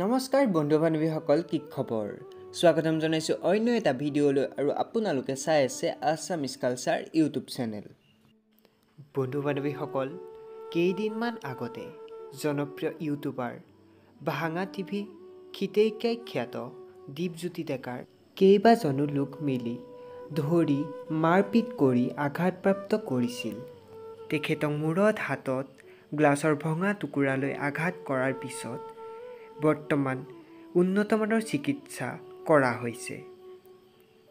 নমস্কাৰ বন্ধু বান্ধৱীসকল, কি খবৰ? স্বাগতম জনাইছোঁ অন্য এটা ভিডিঅ'লৈ আৰু আপোনালোকে চাই আছে আছামিজ কালচাৰ ইউটিউব চেনেল। বন্ধু বান্ধৱীসকল, কেইদিনমান আগতে জনপ্ৰিয় ইউটিউবাৰ ভাঙা টিভি খিতেইকাই খ্যাত দীপজ্যোতি ডেকাৰ কেইবাজনো লোক মিলি ধৰি মাৰপিট কৰি আঘাতপ্ৰাপ্ত কৰিছিল। তেখেতক মূৰত হাতত গ্লাছৰ ভঙা টুকুৰালৈ আঘাত কৰাৰ পিছত বৰ্তমান উন্নতমানৰ চিকিৎসা কৰা হৈছে।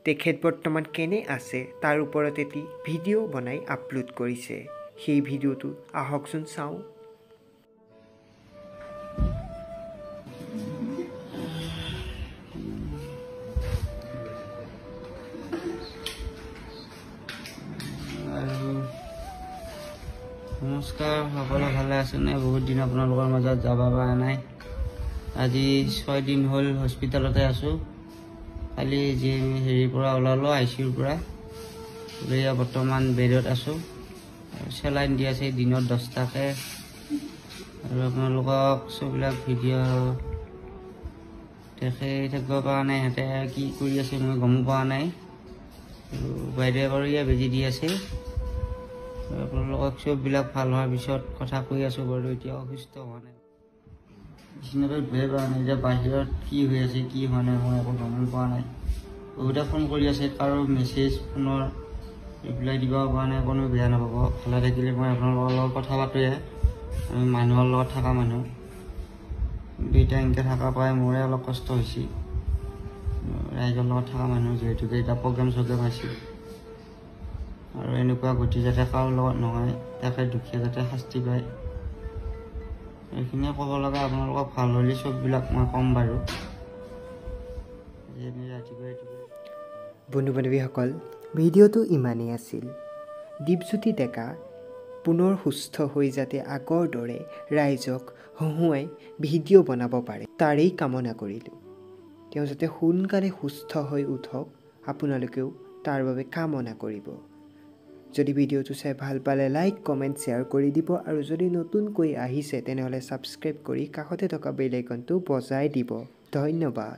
তেখেত বৰ্তমান কেনে আছে তাৰ ওপৰত এটি ভিডিঅ' বনাই আপলোড কৰিছে। সেই ভিডিঅ'টো আহকচোন চাওঁ। নমস্কাৰ, সকলো ভালে আছেনে? বহুত দিন আপোনালোকৰ মাজত যাব পৰা নাই। আজি 6 দিন হ'ল হস্পিটেলতে আছোঁ। কালি হেৰিৰ পৰা ওলালোঁ, ICUৰ পৰা এতিয়া বৰ্তমান বেডত আছোঁ। চেলাইন দি আছে দিনত 10টাকৈ। আৰু আপোনালোকক চববিলাক ভিডিঅ' দেখাই থাকিব পৰা নাই। সিহঁতে কি কৰি আছে মই গমো পোৱা নাই। আৰু বাইদেৱে বাৰু ইয়াত বেজি দি আছে। আপোনালোকক চববিলাক ভাল হোৱাৰ পিছত কথা কৈ আছোঁ বাৰু। এতিয়া অসুস্থ হোৱা নাই, বিচনাতে ধুই পোৱা নাই। এতিয়া বাহিৰত কি হৈ আছে কি হোৱা নাই মই একো গমো পোৱা নাই। বহুতে ফোন কৰি আছে, কাৰো মেছেজ ফোনৰ ৰিপ্লাই দিব পৰা নাই। কোনো বেয়া নাপাব, ভালে থাকিলে মই আপোনালোকৰ লগত কথা পাতোঁৱে। আমি মানুহৰ লগত থকা মানুহ, এতিয়া এনেকৈ থকা পাই মোৰে অলপ কষ্ট হৈছে। ৰাইজৰ লগত থকা মানুহ যিহেতুকে এতিয়া প্ৰগ্ৰেম পাইছোঁ। আৰু এনেকুৱা গতি যাতে কাৰো লগত নহয়, তাকে দুখীয়া যাতে শাস্তি পায়, এইখিনিয়ে ক'ব লগা। আপোনালোকক ভাল হ'লে চববিলাক মই ক'ম বাৰু। বন্ধু বান্ধৱীসকল, ভিডিঅ'টো ইমানেই আছিল। দীপজ্যোতি ডেকা পুনৰ সুস্থ হৈ যাতে আগৰ দৰে ৰাইজক হহুৱাই ভিডিঅ' বনাব পাৰে তাৰেই কামনা কৰিলোঁ। তেওঁ যাতে সোনকালে সুস্থ হৈ উঠক, আপোনালোকেও তাৰ বাবে কামনা কৰিব। যদি ভিডিঅ'টো চাই ভাল পালে লাইক কমেণ্ট শ্বেয়াৰ কৰি দিব। আৰু যদি নতুনকৈ আহিছে তেনেহ'লে ছাবস্ক্ৰাইব কৰি কাষতে থকা বেল আইকনটো বজাই দিব। ধন্যবাদ।